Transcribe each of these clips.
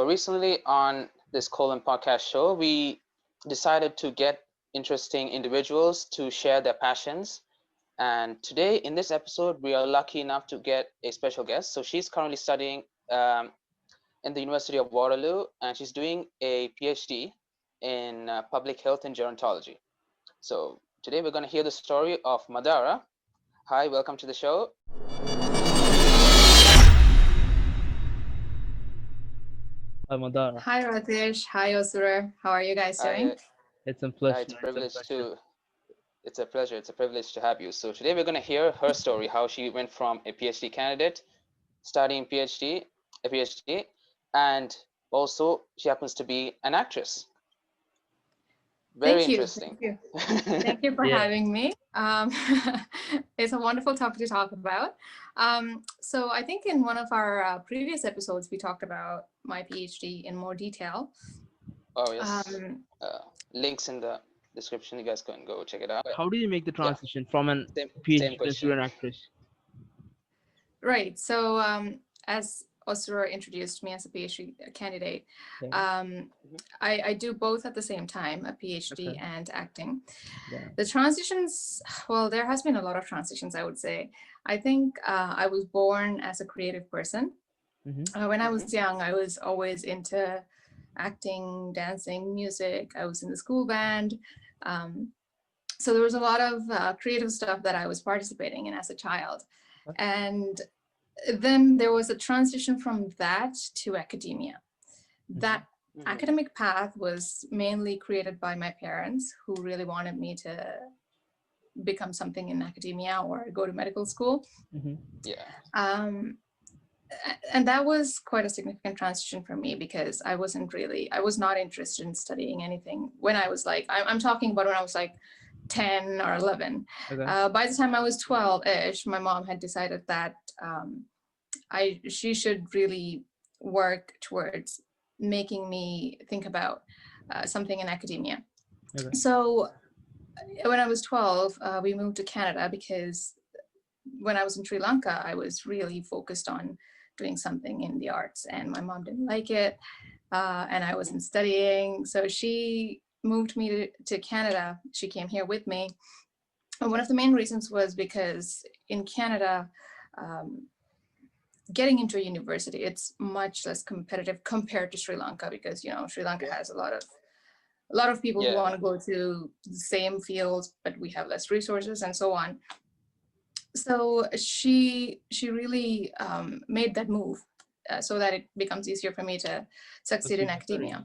recently on this Colon podcast show, we decided to get interesting individuals to share their passions. And today in this episode, we are lucky enough to get a special guest. So she's currently studying in the University of Waterloo, and she's doing a PhD in public health and gerontology. So today we're going to hear the story of Madara. Hi, welcome to the show. Hi, Madara. Hi, Ratish. Hi, Osura. How are you guys doing? It's a pleasure. It's a privilege to. It's a pleasure. It's a privilege to have you. So today we're going to hear her story, how she went from a PhD candidate, studying a PhD, and also she happens to be an actress. Very interesting. Thank you for having me. It's a wonderful topic to talk about. So I think in one of our previous episodes, we talked about my PhD in more detail. Oh, yes. Links in the description. You guys can go check it out. How do you make the transition from an PhD to an actress? Right. So as Osura introduced me as a PhD candidate, I do both at the same time, a PhD and acting. The transitions, well, there has been a lot of transitions, I would say. I think I was born as a creative person. When I was young, I was always into acting, dancing, music. I was in the school band. So there was a lot of creative stuff that I was participating in as a child. And then there was a transition from that to academia. That academic path was mainly created by my parents, who really wanted me to become something in academia or go to medical school. And that was quite a significant transition for me, because I was not interested in studying anything when I was like, I'm talking about when I was like 10 or 11. By the time I was 12-ish, my mom had decided that she should really work towards making me think about something in academia. So when I was 12, we moved to Canada, because when I was in Sri Lanka, I was really focused on doing something in the arts, and my mom didn't like it, and I wasn't studying. So she moved me to Canada. She came here with me. And one of the main reasons was because in Canada, getting into a university, it's much less competitive compared to Sri Lanka, because, you know, Sri Lanka has a lot of people who want to go to the same fields, but we have less resources and so on. So she really made that move so that it becomes easier for me to succeed in academia.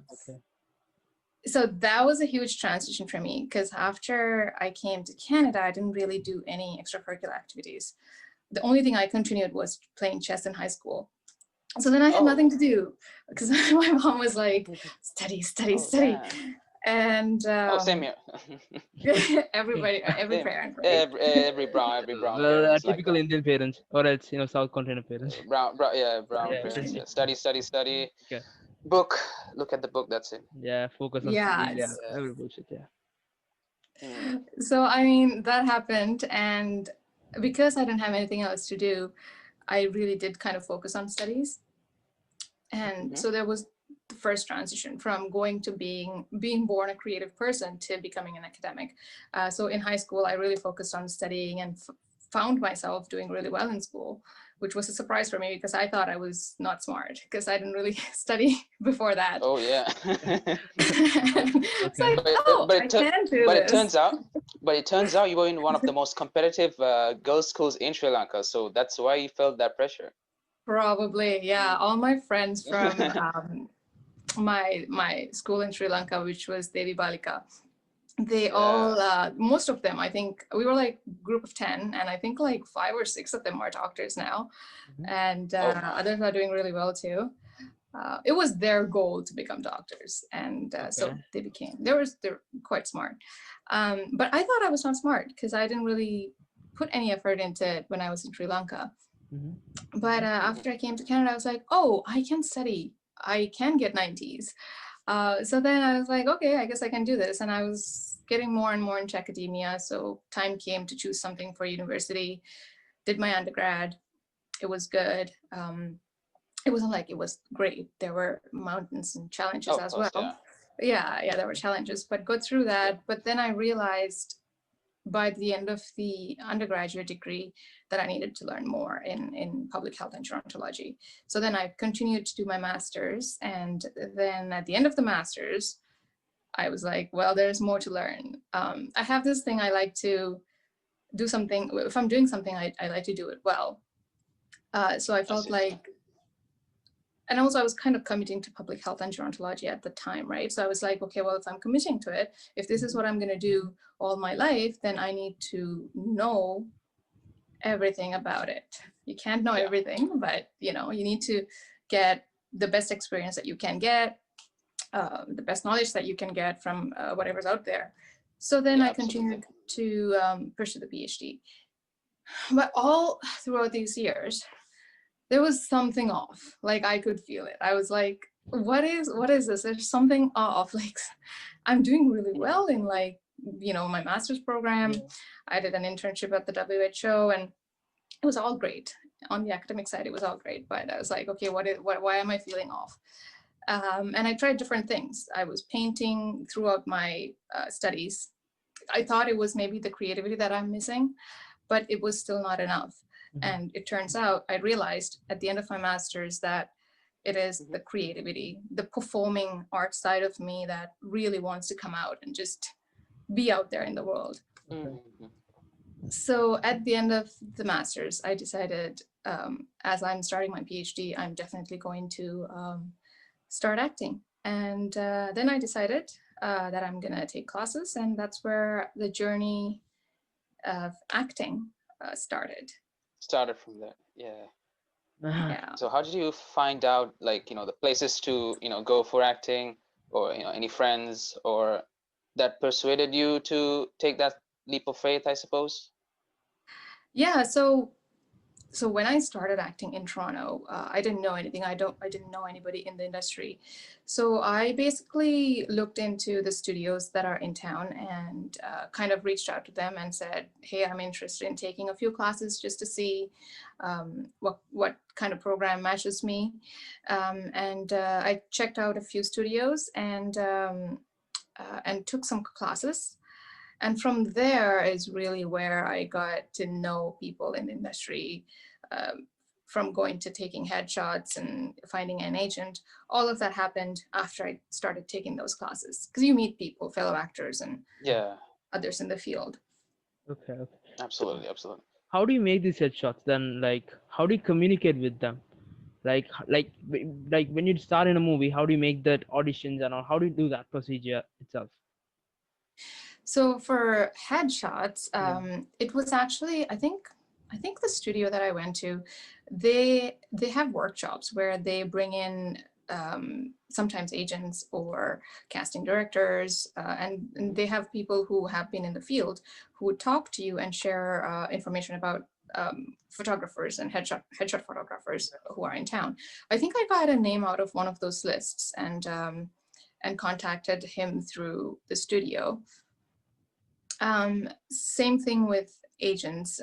So that was a huge transition for me, because after I came to Canada, I didn't really do any extracurricular activities. The only thing I continued was playing chess in high school. So then I had nothing to do, because my mom was like, study. Damn. And same here. every parent, right? every brown well, typical like Indian parents, or else, you know, South continent parents. Brown parents. Yeah. Study. Book. Look at the book. That's it. Yeah, focus on study. Yeah, every bullshit. So I mean, that happened, and because I didn't have anything else to do, I really did kind of focus on studies. And so there was the first transition from going to being born a creative person to becoming an academic. So in high school, I really focused on studying and found myself doing really well in school, which was a surprise for me, because I thought I was not smart, because I didn't really study before that. Oh yeah. It's like, but it turns out you were in one of the most competitive girls' schools in Sri Lanka, so that's why you felt that pressure. Probably, yeah. All my friends from my school in Sri Lanka, which was Devi Balika, they all, most of them, I think, we were like a group of 10, and I think like 5 or 6 of them are doctors now, and others are doing really well too. It was their goal to become doctors, and so they became. They're quite smart, but I thought I was not smart, because I didn't really put any effort into it when I was in Sri Lanka. But after I came to Canada, I was like, oh, I can study. I can get 90s. So then I was like, okay, I guess I can do this. And I was getting more and more into academia. So time came to choose something for university. Did my undergrad. It was good. it wasn't like it was great. There were mountains and challenges as course, well. Yeah, there were challenges, but go through that. But then I realized by the end of the undergraduate degree that I needed to learn more in public health and gerontology. So then I continued to do my master's. And then at the end of the master's, I was like, well, there's more to learn. I have this thing, I like to do something. If I'm doing something, I like to do it well. So I felt like, and also I was kind of committing to public health and gerontology at the time, right? So I was like, okay, well, if I'm committing to it, if this is what I'm going to do all my life, then I need to know everything about it. You can't know everything, but you need to get the best experience that you can get, the best knowledge that you can get from whatever's out there. So then I continued to pursue the PhD. But all throughout these years, there was something off. Like I could feel it. I was like, what is this? There's something off. Like I'm doing really well in my master's program. I did an internship at the WHO and it was all great. On the academic side, it was all great. But I was like, okay, why am I feeling off? And I tried different things. I was painting throughout my studies. I thought it was maybe the creativity that I'm missing, but it was still not enough. And it turns out, I realized at the end of my master's that it is the creativity, the performing art side of me that really wants to come out and just be out there in the world. So at the end of the master's, I decided, as I'm starting my PhD, I'm definitely going to start acting. And then I decided that I'm gonna take classes, and that's where the journey of acting started. Started from there, yeah. So how did you find out, the places to, go for acting, or any friends or that persuaded you to take that leap of faith, I suppose? Yeah, so when I started acting in Toronto, I didn't know anything. I didn't know anybody in the industry. So I basically looked into the studios that are in town and kind of reached out to them and said, hey, I'm interested in taking a few classes just to see what kind of program matches me. And I checked out a few studios and took some classes. And from there is really where I got to know people in the industry, from going to taking headshots and finding an agent. All of that happened after I started taking those classes, because you meet people, fellow actors and others in the field. Okay. Absolutely. How do you make these headshots then? Like, how do you communicate with them? Like when you start in a movie, how do you make that auditions and how do you do that procedure itself? So for headshots, it was actually, I think the studio that I went to, they have workshops where they bring in sometimes agents or casting directors, and they have people who have been in the field who would talk to you and share information about photographers and headshot photographers who are in town. I think I got a name out of one of those lists and contacted him through the studio. Same thing with agents.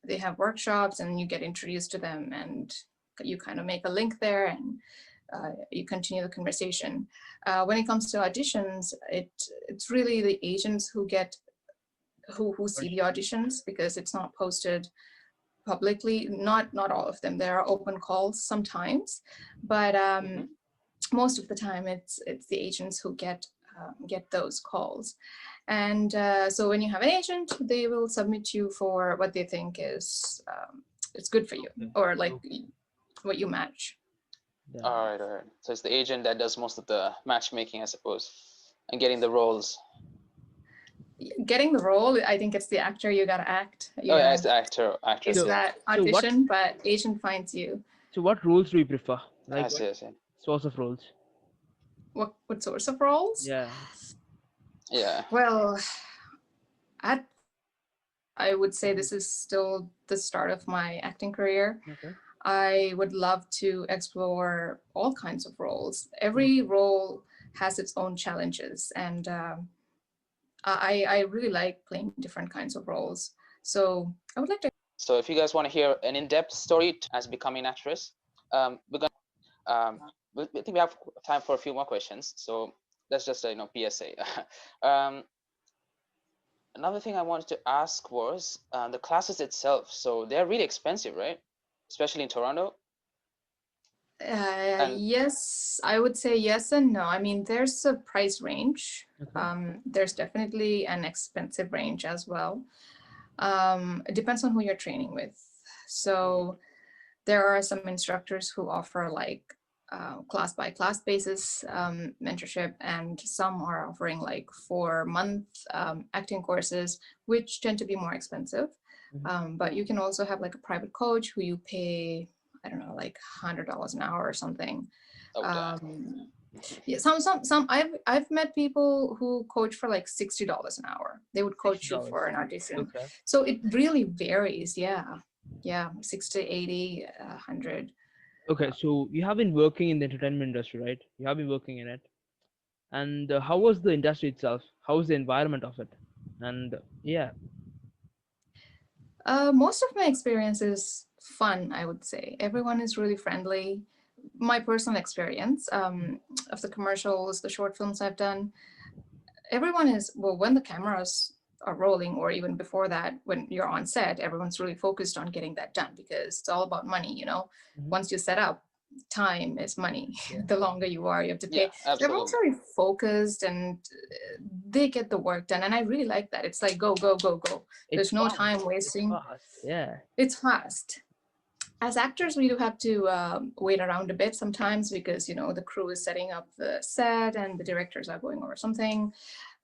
They have workshops and you get introduced to them and you kind of make a link there and you continue the conversation. When it comes to auditions, it's really the agents who see the auditions, because it's not posted publicly. Not all of them. There are open calls sometimes, but most of the time it's the agents who get those calls. And so when you have an agent, they will submit you for what they think is it's good for you, or like what you match. All right. So it's the agent that does most of the matchmaking, I suppose, and getting the roles. Getting the role, I think it's the actor. You gotta act. It's the actor. It's that audition, but agent finds you. So what roles do you prefer? Like, I see. Source of roles? What source of roles? Yeah. Well, I would say this is still the start of my acting career. Okay. I would love to explore all kinds of roles. Every role has its own challenges, and I really like playing different kinds of roles. So I would like to. So if you guys want to hear an in-depth story as becoming an actress, we're going I think we have time for a few more questions, so that's just a PSA. um, Another thing I wanted to ask was the classes itself. So they're really expensive, right? Especially in Toronto. And Yes, I would say yes and no. I mean, there's a price range. There's definitely an expensive range as well. It depends on who you're training with. So there are some instructors who offer like class by class basis mentorship, and some are offering like 4-month acting courses, which tend to be more expensive. But you can also have like a private coach who you pay, I don't know, like $100 an hour or something. Yeah, some I've met people who coach for like $60 an hour. They would coach you for an audition. Okay. So it really varies. Yeah, 60, 80, 100. Okay, so you have been working in the entertainment industry, right? You have been working in it. And how was the industry itself? How was the environment of it? And yeah. Most of my experience is fun, I would say. Everyone is really friendly. My personal experience of the commercials, the short films I've done, everyone is, well, when the cameras are rolling, or even before that, when you're on set, everyone's really focused on getting that done, because it's all about money. Once you set up, time is money. The longer you are, you have to pay. So everyone's very focused, and they get the work done, and I really like that. It's like go, go, go, go. There's no time wasting. It's fast. Yeah, it's fast. As actors, we do have to wait around a bit sometimes, because the crew is setting up the set and the directors are going over something,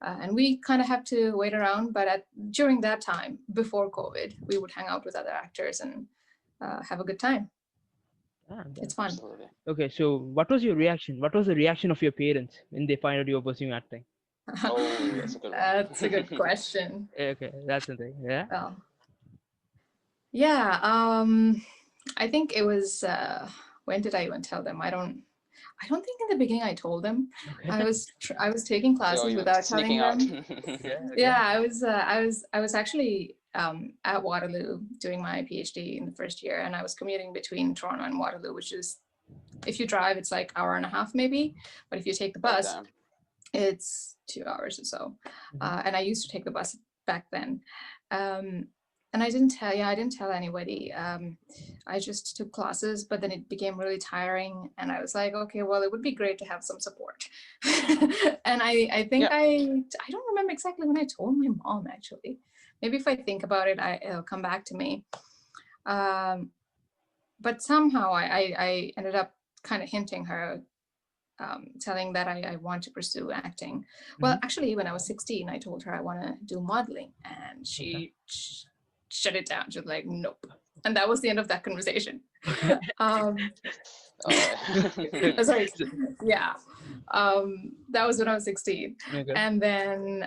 and we kind of have to wait around. But during that time, before COVID, we would hang out with other actors and have a good time. It's fun. Absolutely. Okay, so what was your reaction? What was the reaction of your parents when they find out you were pursuing acting? Oh, that's a good one. That's a good question. Okay, that's the thing. Yeah. Well, yeah. I think it was. When did I even tell them? I don't think in the beginning I told them. Okay. I was taking classes without telling them. Yeah, I was actually at Waterloo doing my PhD in the first year, and I was commuting between Toronto and Waterloo, which is, if you drive, it's like hour and a half maybe, but if you take the bus, it's 2 hours or so. And I used to take the bus back then. And I didn't tell anybody. I just took classes, but then it became really tiring, and I was like, okay, well, it would be great to have some support. And I think I don't remember exactly when I told my mom, actually. Maybe if I think about it, it'll come back to me. But somehow I ended up kind of hinting her, telling that I want to pursue acting. Well, actually, when I was 16, I told her I want to do modeling, and she shut it down. She was like, nope. And that was the end of that conversation. Sorry. Yeah. That was when I was 16. Okay. And then,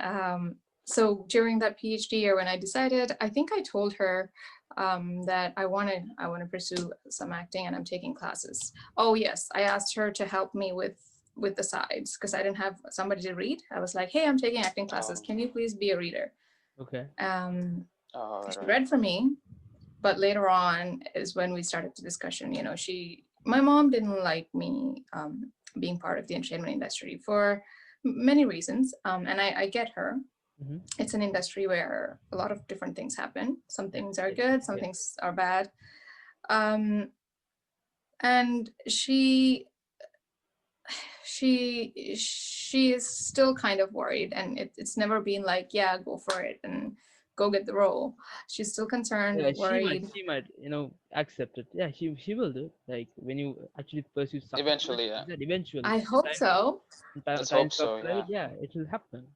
so during that PhD year, when I decided, I think I told her that I want to pursue some acting, and I'm taking classes. Oh yes, I asked her to help me with the sides, because I didn't have somebody to read. I was like, hey, I'm taking acting classes. Can you please be a reader? Okay. She read for me, but later on is when we started the discussion. My mom didn't like me being part of the entertainment industry for many reasons, and I get her. It's an industry where a lot of different things happen. Some things are good, some things are bad. And she is still kind of worried, and it's never been like, yeah, go for it and go get the role. She's still concerned, worried. She might accept it. Yeah, she will do. Like when you actually pursue something. Eventually, yeah. Eventually. I hope so. Let's hope so. Yeah, it will happen.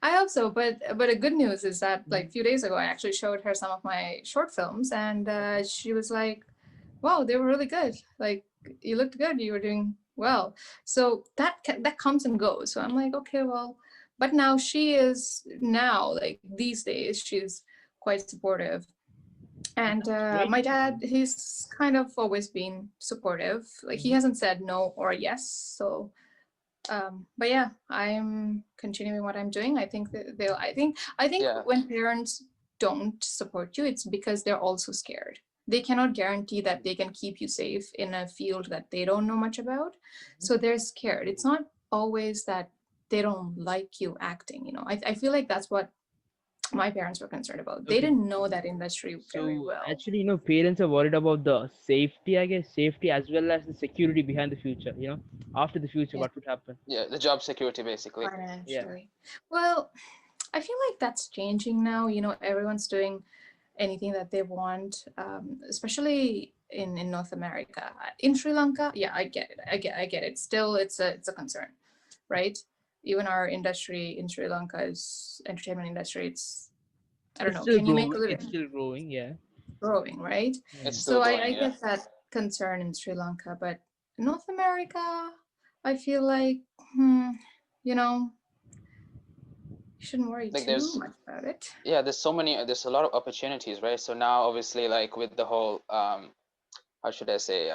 I hope so, but a good news is that like a few days ago, I actually showed her some of my short films, and she was like, wow, they were really good. Like, you looked good, you were doing well. So that comes and goes. So I'm like, okay, well, but now she is like these days, she's quite supportive. And my dad, he's kind of always been supportive. Like, he hasn't said no or yes. So but yeah, I'm continuing what I'm doing. I think that I think when parents don't support you, it's because they're also scared. they cannot guarantee that they can keep you safe in a field that they don't know much about. So they're scared. It's not always that they don't like you acting, you know. I feel like that's what my parents were concerned about. They didn't know that industry very So well. actually, parents are worried about the safety, I guess, safety as well as the security behind the future. After the future, Yeah. what would happen? Yeah, the job security basically. Financially. Well, I feel like that's changing now. You know, everyone's doing anything that they want, especially in North America. In Sri Lanka, yeah, I get it. I get it. Still, it's a concern, right? Even our industry in Sri Lanka is entertainment industry. I don't It's know. still Can you make a growing. It's living? still growing. Yeah. Growing, right? Yeah. It's So still I growing, yeah. get that concern in Sri Lanka, but North America, I feel like, you know, you shouldn't worry Like too much about it. yeah, there's a lot of opportunities, right? So now obviously like with the whole how should I say,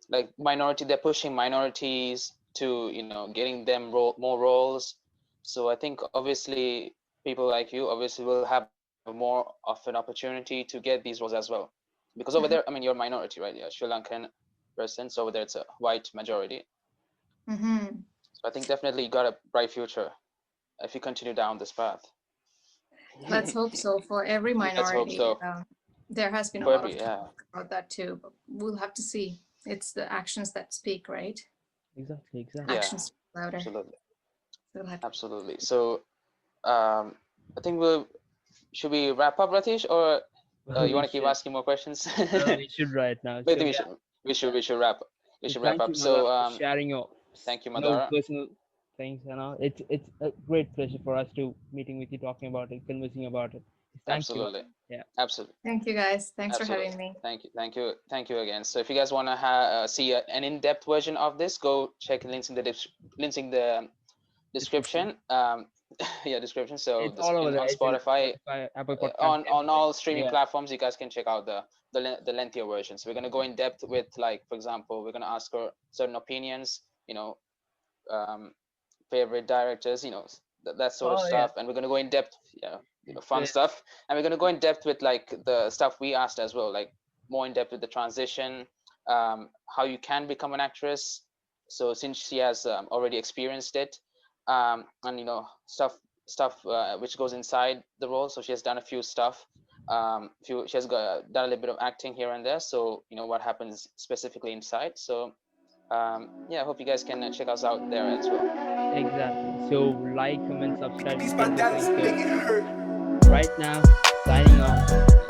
like they're pushing minorities to, getting them more roles. So I think obviously people like you obviously will have more of an opportunity to get these roles as well, because over there, I mean, you're a minority, right? Yeah, Sri Lankan person, so over there it's a white majority. Mm-hmm. So I think definitely you got a bright future if you continue down this path. Let's hope so for every Let's hope minority. so. There has been a For lot every, of yeah, talk about that too, but we'll have to see. It's the actions that speak, right? Exactly. Exactly. yeah, Actions speak louder. absolutely, So we'll have absolutely. So I think should we wrap up, Ratish, or you We want to keep should. asking more questions? We should right now. I So think yeah. we should wrap. We So should wrap thank you, up. Madara, So for sharing your, thank you, Madara. personal things. It's a great pleasure for us to meeting with you, talking about it, conversing about it. Thank you. Absolutely, Yeah. absolutely, Thank you guys. Thanks for absolutely. having me. Thank you again. So if you guys want to see an in-depth version of this, go check links in the links in the description. Yeah, description. So It's all over there. on It's in Spotify, Spotify, Apple Podcast, on everywhere. all streaming Yeah. platforms, you guys can check out the lengthier version. So we're gonna go in depth with, like, for example, we're gonna ask her certain opinions, um, favorite directors, that sort of Oh yeah. stuff, and we're gonna go in depth, fun It's, stuff, and we're gonna go in depth with like the stuff we asked as well, like more in depth with the transition, how you can become an actress. So since she has already experienced it, and stuff which goes inside the role. So she has done a few stuff. She has done a little bit of acting here and there. So what happens specifically inside. So yeah, I hope you guys can check us out there as well. exactly. So like, comment, subscribe. These Share this bandanas link. make it hurt. Right now, signing off.